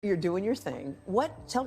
You're doing your thing.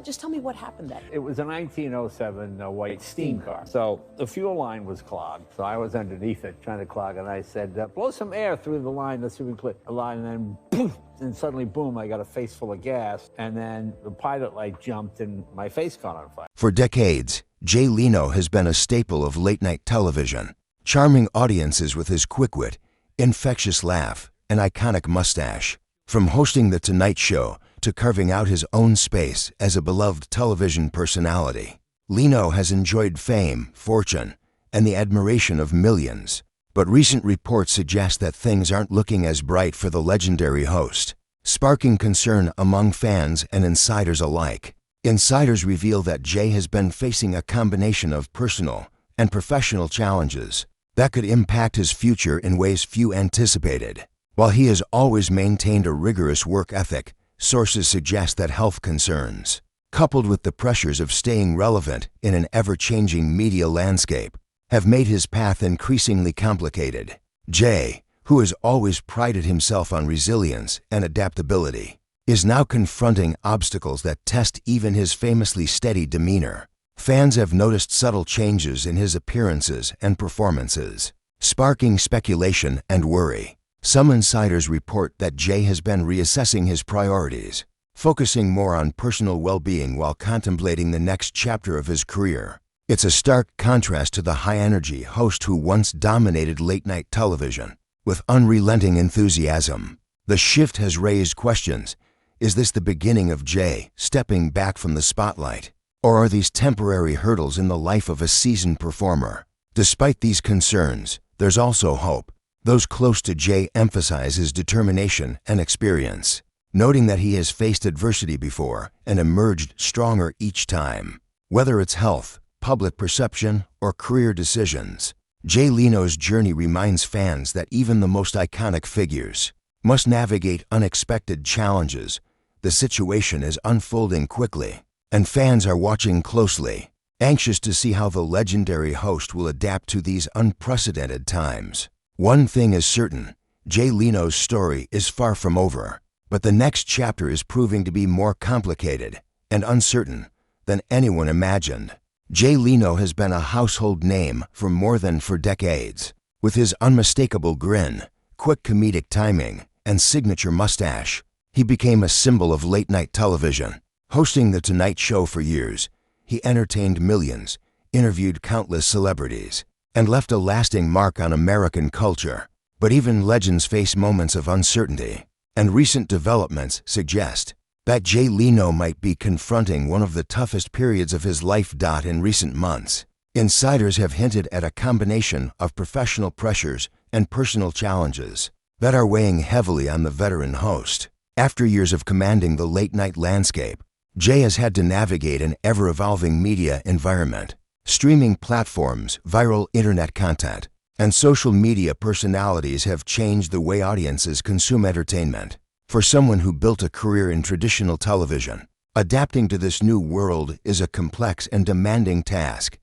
Just tell me what happened that day. It was a 1907 white steam car. So the fuel line was clogged. So I was underneath it trying to clog, and I said, blow some air through the line. Let's see if we can clear the line. And then poof, and suddenly, boom, I got a face full of gas. And then the pilot light jumped and my face caught on fire. For decades, Jay Leno has been a staple of late-night television, charming audiences with his quick wit, infectious laugh, and iconic mustache. From hosting The Tonight Show to carving out his own space as a beloved television personality, Leno has enjoyed fame, fortune, and the admiration of millions. But recent reports suggest that things aren't looking as bright for the legendary host, sparking concern among fans and insiders alike. Insiders reveal that Jay has been facing a combination of personal and professional challenges that could impact his future in ways few anticipated. While he has always maintained a rigorous work ethic, sources suggest that health concerns, coupled with the pressures of staying relevant in an ever-changing media landscape, have made his path increasingly complicated. Jay, who has always prided himself on resilience and adaptability, is now confronting obstacles that test even his famously steady demeanor. Fans have noticed subtle changes in his appearances and performances, sparking speculation and worry. Some insiders report that Jay has been reassessing his priorities, focusing more on personal well-being while contemplating the next chapter of his career. It's a stark contrast to the high-energy host who once dominated late-night television with unrelenting enthusiasm. The shift has raised questions. Is this the beginning of Jay stepping back from the spotlight? Or are these temporary hurdles in the life of a seasoned performer? Despite these concerns, there's also hope. Those close to Jay emphasize his determination and experience, noting that he has faced adversity before and emerged stronger each time. Whether it's health, public perception, or career decisions, Jay Leno's journey reminds fans that even the most iconic figures must navigate unexpected challenges. The situation is unfolding quickly, and fans are watching closely, anxious to see how the legendary host will adapt to these unprecedented times. One thing is certain, Jay Leno's story is far from over, but the next chapter is proving to be more complicated and uncertain than anyone imagined. Jay Leno has been a household name for more than decades. With his unmistakable grin, quick comedic timing, and signature mustache, he became a symbol of late-night television. Hosting The Tonight Show for years, he entertained millions, interviewed countless celebrities, and left a lasting mark on American culture. But even legends face moments of uncertainty, and recent developments suggest that Jay Leno might be confronting one of the toughest periods of his life. In recent months, insiders have hinted at a combination of professional pressures and personal challenges that are weighing heavily on the veteran host. After years of commanding the late-night landscape, Jay has had to navigate an ever-evolving media environment. Streaming platforms, viral internet content, and social media personalities have changed the way audiences consume entertainment. For someone who built a career in traditional television, adapting to this new world is a complex and demanding task.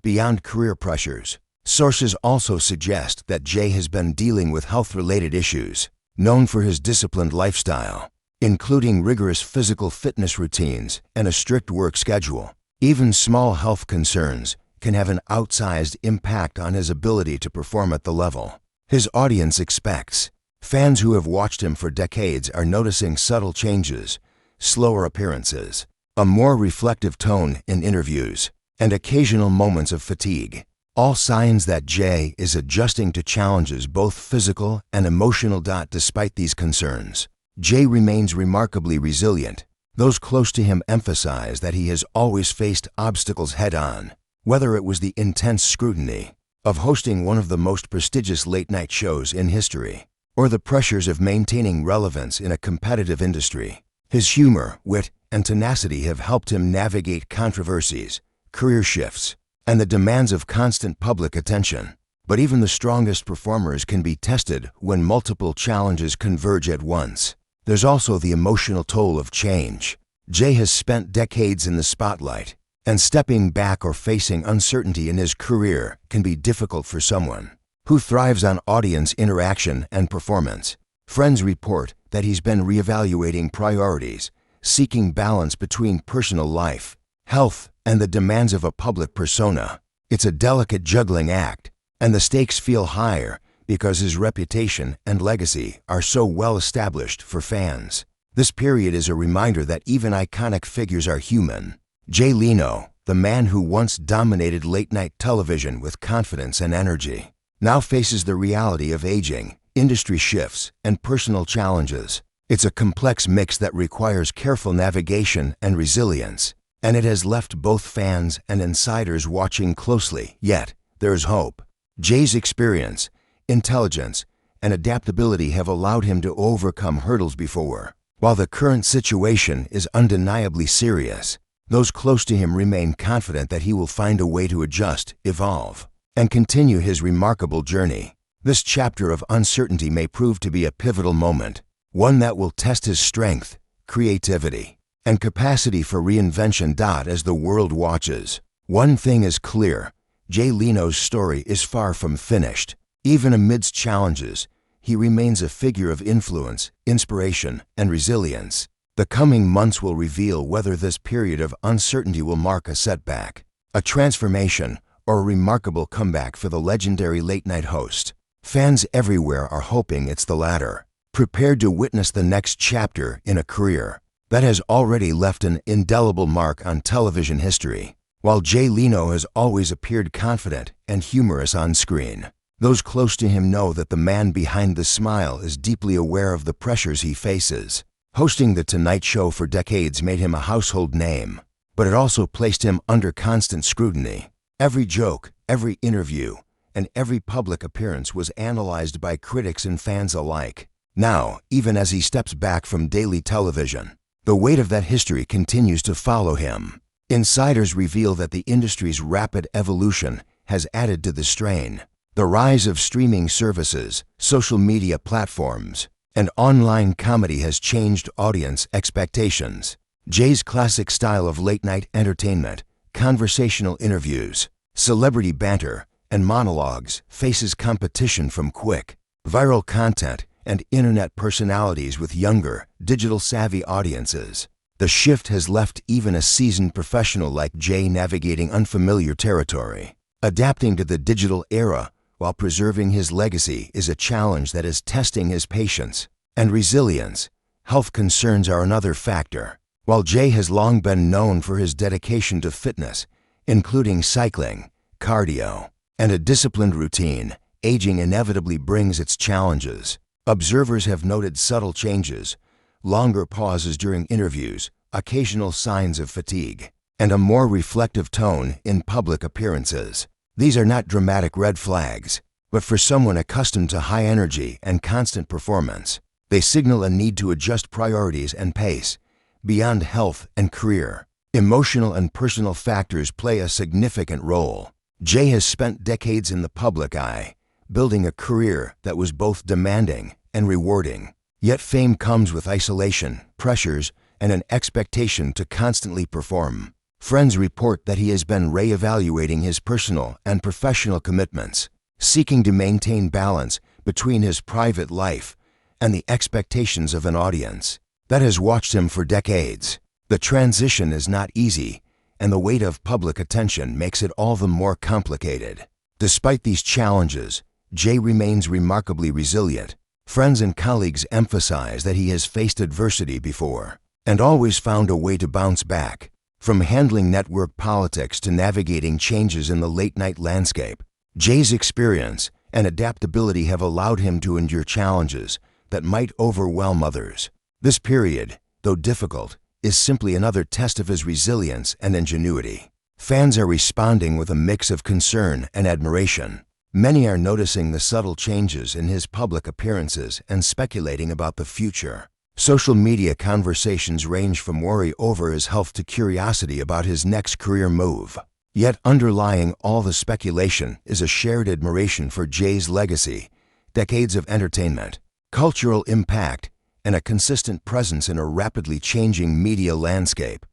Beyond career pressures, sources also suggest that Jay has been dealing with health-related issues. Known for his disciplined lifestyle, including rigorous physical fitness routines and a strict work schedule, even small health concerns can have an outsized impact on his ability to perform at the level his audience expects. Fans who have watched him for decades are noticing subtle changes, slower appearances, a more reflective tone in interviews, and occasional moments of fatigue. All signs that Jay is adjusting to challenges both physical and emotional. Despite these concerns, Jay remains remarkably resilient. Those close to him emphasize that he has always faced obstacles head-on, whether it was the intense scrutiny of hosting one of the most prestigious late-night shows in history, or the pressures of maintaining relevance in a competitive industry. His humor, wit, and tenacity have helped him navigate controversies, career shifts, and the demands of constant public attention. But even the strongest performers can be tested when multiple challenges converge at once. There's also the emotional toll of change. Jay has spent decades in the spotlight, and stepping back or facing uncertainty in his career can be difficult for someone who thrives on audience interaction and performance. Friends report that he's been reevaluating priorities, seeking balance between personal life, health, and the demands of a public persona. It's a delicate juggling act, and the stakes feel higher because his reputation and legacy are so well established for fans. This period is a reminder that even iconic figures are human. Jay Leno, the man who once dominated late-night television with confidence and energy, now faces the reality of aging, industry shifts, and personal challenges. It's a complex mix that requires careful navigation and resilience, and it has left both fans and insiders watching closely. Yet, there's hope. Jay's experience, intelligence, and adaptability have allowed him to overcome hurdles before. While the current situation is undeniably serious, those close to him remain confident that he will find a way to adjust, evolve, and continue his remarkable journey. This chapter of uncertainty may prove to be a pivotal moment, one that will test his strength, creativity, and capacity for reinvention. As the world watches, one thing is clear: Jay Leno's story is far from finished. Even amidst challenges, he remains a figure of influence, inspiration, and resilience. The coming months will reveal whether this period of uncertainty will mark a setback, a transformation, or a remarkable comeback for the legendary late-night host. Fans everywhere are hoping it's the latter, prepared to witness the next chapter in a career that has already left an indelible mark on television history. While Jay Leno has always appeared confident and humorous on screen, those close to him know that the man behind the smile is deeply aware of the pressures he faces. Hosting The Tonight Show for decades made him a household name, but it also placed him under constant scrutiny. Every joke, every interview, and every public appearance was analyzed by critics and fans alike. Now, even as he steps back from daily television, the weight of that history continues to follow him. Insiders reveal that the industry's rapid evolution has added to the strain. The rise of streaming services, social media platforms, and online comedy has changed audience expectations. Jay's classic style of late-night entertainment, conversational interviews, celebrity banter, and monologues faces competition from quick, viral content and internet personalities with younger, digital-savvy audiences. The shift has left even a seasoned professional like Jay navigating unfamiliar territory. Adapting to the digital era while preserving his legacy is a challenge that is testing his patience and resilience. Health concerns are another factor. While Jay has long been known for his dedication to fitness, including cycling, cardio, and a disciplined routine, aging inevitably brings its challenges. Observers have noted subtle changes, longer pauses during interviews, occasional signs of fatigue, and a more reflective tone in public appearances. These are not dramatic red flags, but for someone accustomed to high energy and constant performance, they signal a need to adjust priorities and pace. Beyond health and career, emotional and personal factors play a significant role. Jay has spent decades in the public eye, building a career that was both demanding and rewarding. Yet fame comes with isolation, pressures, and an expectation to constantly perform. Friends report that he has been reevaluating his personal and professional commitments, seeking to maintain balance between his private life and the expectations of an audience that has watched him for decades. The transition is not easy, and the weight of public attention makes it all the more complicated. Despite these challenges, Jay remains remarkably resilient. Friends and colleagues emphasize that he has faced adversity before and always found a way to bounce back. From handling network politics to navigating changes in the late-night landscape, Jay's experience and adaptability have allowed him to endure challenges that might overwhelm others. This period, though difficult, is simply another test of his resilience and ingenuity. Fans are responding with a mix of concern and admiration. Many are noticing the subtle changes in his public appearances and speculating about the future. Social media conversations range from worry over his health to curiosity about his next career move. Yet underlying all the speculation is a shared admiration for Jay's legacy, decades of entertainment, cultural impact, and a consistent presence in a rapidly changing media landscape.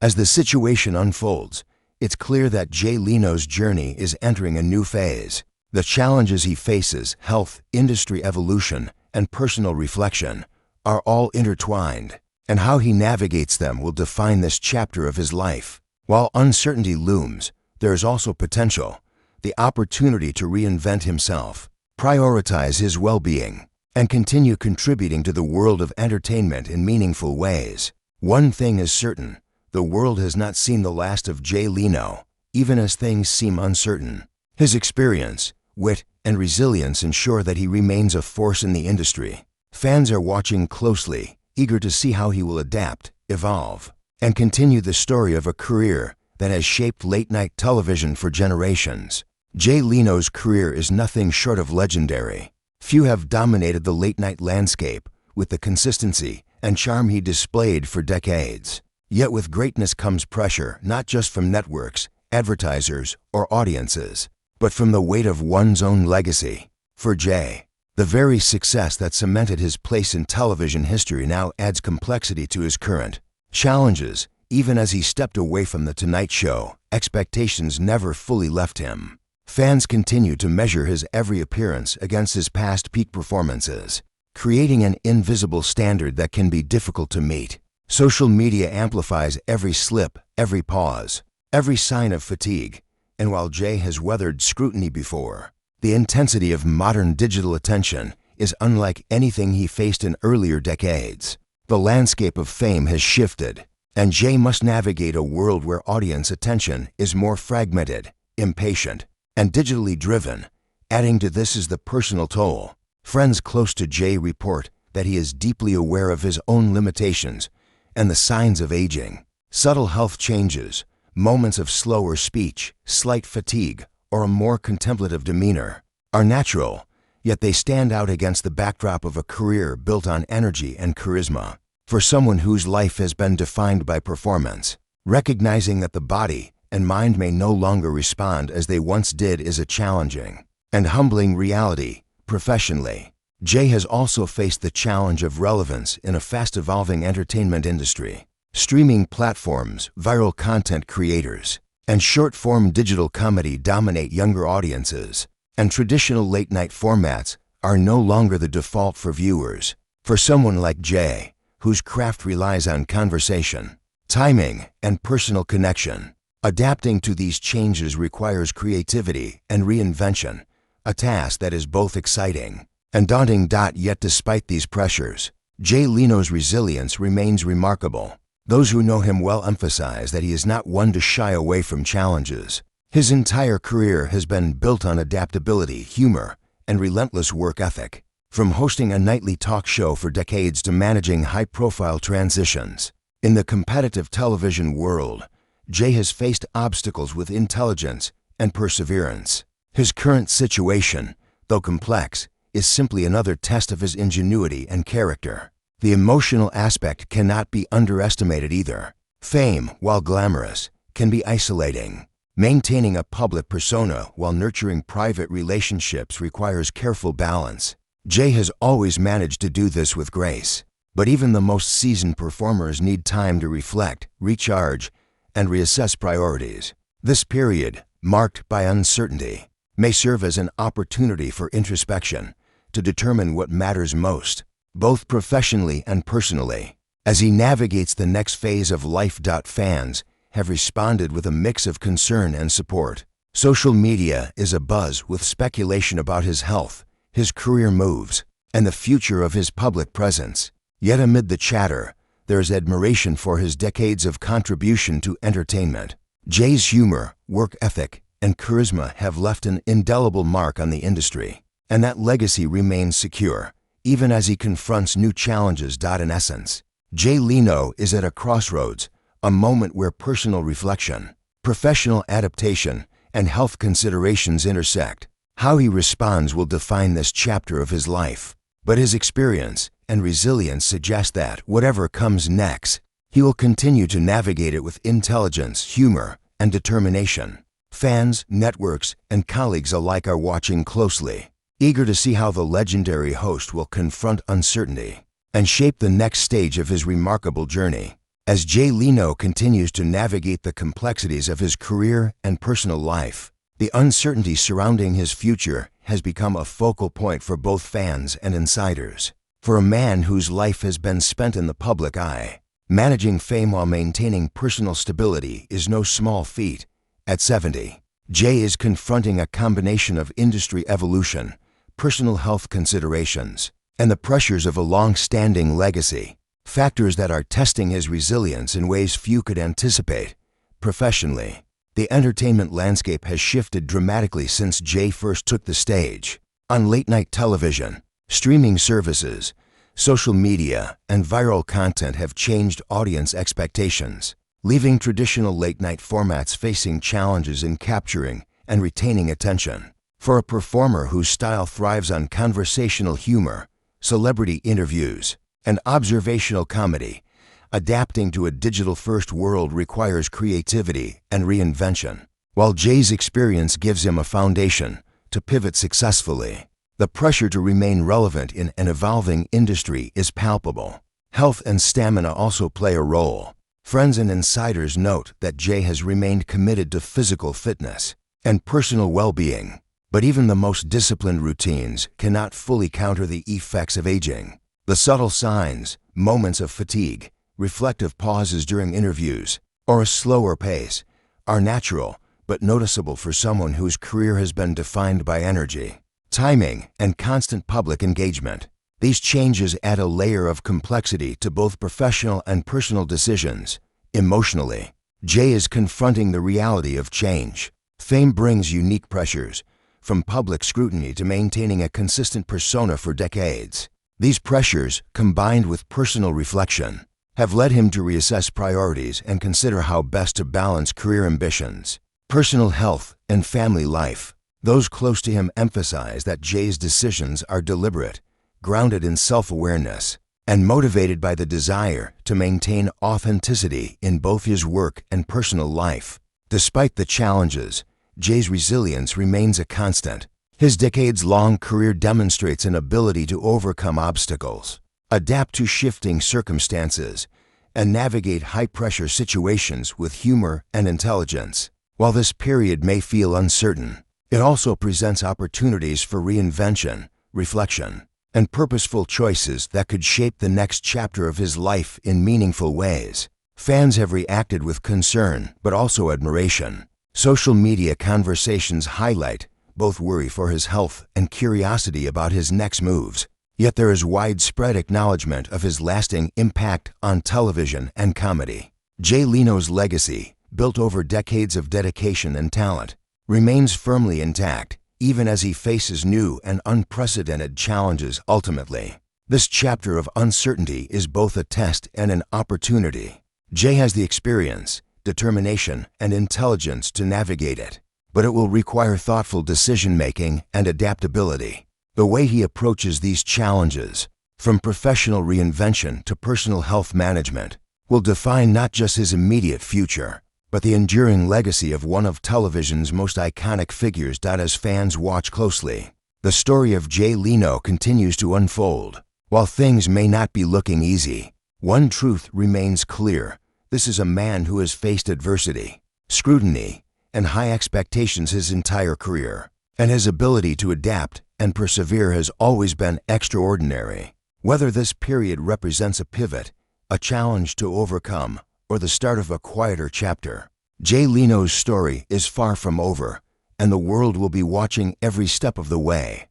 As the situation unfolds, it's clear that Jay Leno's journey is entering a new phase. The challenges he faces, health, industry evolution, and personal reflection, are all intertwined. and how he navigates them will define this chapter of his life. While uncertainty looms, there is also potential, the opportunity to reinvent himself, prioritize his well-being, and continue contributing to the world of entertainment in meaningful ways. One thing is certain, the world has not seen the last of Jay Leno, even as things seem uncertain. His experience, wit, and resilience ensure that he remains a force in the industry. Fans are watching closely, eager to see how he will adapt, evolve, and continue the story of a career that has shaped late-night television for generations. Jay Leno's career is nothing short of legendary. Few have dominated the late-night landscape with the consistency and charm he displayed for decades. Yet with greatness comes pressure, not just from networks, advertisers, or audiences, but from the weight of one's own legacy. For Jay, the very success that cemented his place in television history now adds complexity to his current challenges. Even as he stepped away from The Tonight Show, expectations never fully left him. Fans continue to measure his every appearance against his past peak performances, creating an invisible standard that can be difficult to meet. Social media amplifies every slip, every pause, every sign of fatigue, and while Jay has weathered scrutiny before, the intensity of modern digital attention is unlike anything he faced in earlier decades. The landscape of fame has shifted, and Jay must navigate a world where audience attention is more fragmented, impatient, and digitally driven. Adding to this is the personal toll. Friends close to Jay report that he is deeply aware of his own limitations and the signs of aging. Subtle health changes, moments of slower speech, slight fatigue, or a more contemplative demeanor are natural, yet they stand out against the backdrop of a career built on energy and charisma. For someone whose life has been defined by performance, recognizing that the body and mind may no longer respond as they once did is a challenging and humbling reality. Professionally, Jay has also faced the challenge of relevance in a fast-evolving entertainment industry. Streaming platforms, viral content creators, and short-form digital comedy dominate younger audiences, and traditional late-night formats are no longer the default for viewers. For someone like Jay, whose craft relies on conversation, timing, and personal connection, adapting to these changes requires creativity and reinvention, a task that is both exciting and daunting. Yet despite these pressures, Jay Leno's resilience remains remarkable. Those who know him well emphasize that he is not one to shy away from challenges. His entire career has been built on adaptability, humor, and relentless work ethic. From hosting a nightly talk show for decades to managing high-profile transitions in the competitive television world, Jay has faced obstacles with intelligence and perseverance. His current situation, though complex, is simply another test of his ingenuity and character. The emotional aspect cannot be underestimated either. Fame, while glamorous, can be isolating. Maintaining a public persona while nurturing private relationships requires careful balance. Jay has always managed to do this with grace. But even the most seasoned performers need time to reflect, recharge, and reassess priorities. This period, marked by uncertainty, may serve as an opportunity for introspection to determine what matters most, both professionally and personally. As he navigates the next phase of life. Fans have responded with a mix of concern and support. Social media is abuzz with speculation about his health, his career moves, and the future of his public presence. Yet amid the chatter, there is admiration for his decades of contribution to entertainment. Jay's humor, work ethic, and charisma have left an indelible mark on the industry, and that legacy remains secure, even as he confronts new challenges. In essence, Jay Leno is at a crossroads, a moment where personal reflection, professional adaptation, and health considerations intersect. How he responds will define this chapter of his life, but his experience and resilience suggest that, whatever comes next, he will continue to navigate it with intelligence, humor, and determination. Fans, networks, and colleagues alike are watching closely, eager to see how the legendary host will confront uncertainty and shape the next stage of his remarkable journey. As Jay Leno continues to navigate the complexities of his career and personal life, the uncertainty surrounding his future has become a focal point for both fans and insiders. For a man whose life has been spent in the public eye, managing fame while maintaining personal stability is no small feat. At 70, Jay is confronting a combination of industry evolution, personal health considerations, and the pressures of a long-standing legacy, factors that are testing his resilience in ways few could anticipate. Professionally, the entertainment landscape has shifted dramatically since Jay first took the stage. On late-night television, streaming services, social media, and viral content have changed audience expectations, leaving traditional late-night formats facing challenges in capturing and retaining attention. For a performer whose style thrives on conversational humor, celebrity interviews, and observational comedy, adapting to a digital-first world requires creativity and reinvention. While Jay's experience gives him a foundation to pivot successfully, the pressure to remain relevant in an evolving industry is palpable. Health and stamina also play a role. Friends and insiders note that Jay has remained committed to physical fitness and personal well-being. But even the most disciplined routines cannot fully counter the effects of aging. The subtle signs, moments of fatigue, reflective pauses during interviews, or a slower pace, are natural but noticeable for someone whose career has been defined by energy, timing, and constant public engagement. These changes add a layer of complexity to both professional and personal decisions. Emotionally, Jay is confronting the reality of change. Fame brings unique pressures, from public scrutiny to maintaining a consistent persona for decades. These pressures, combined with personal reflection, have led him to reassess priorities and consider how best to balance career ambitions, personal health, and family life. Those close to him emphasize that Jay's decisions are deliberate, grounded in self-awareness, and motivated by the desire to maintain authenticity in both his work and personal life. Despite the challenges, Jay's resilience remains a constant. His decades-long career demonstrates an ability to overcome obstacles, adapt to shifting circumstances, and navigate high-pressure situations with humor and intelligence. While this period may feel uncertain, it also presents opportunities for reinvention, reflection, and purposeful choices that could shape the next chapter of his life in meaningful ways. Fans have reacted with concern, but also admiration. Social media conversations highlight both worry for his health and curiosity about his next moves. Yet there is widespread acknowledgement of his lasting impact on television and comedy. Jay Leno's legacy, built over decades of dedication and talent, remains firmly intact, even as he faces new and unprecedented challenges ultimately. This chapter of uncertainty is both a test and an opportunity. Jay has the experience, determination, and intelligence to navigate it, but it will require thoughtful decision-making and adaptability. The way he approaches these challenges, from professional reinvention to personal health management, will define not just his immediate future, but the enduring legacy of one of television's most iconic figures. As fans watch closely, the story of Jay Leno continues to unfold. While things may not be looking easy, one truth remains clear. This is a man who has faced adversity, scrutiny, and high expectations his entire career, and his ability to adapt and persevere has always been extraordinary. Whether this period represents a pivot, a challenge to overcome, or the start of a quieter chapter, Jay Leno's story is far from over, and the world will be watching every step of the way.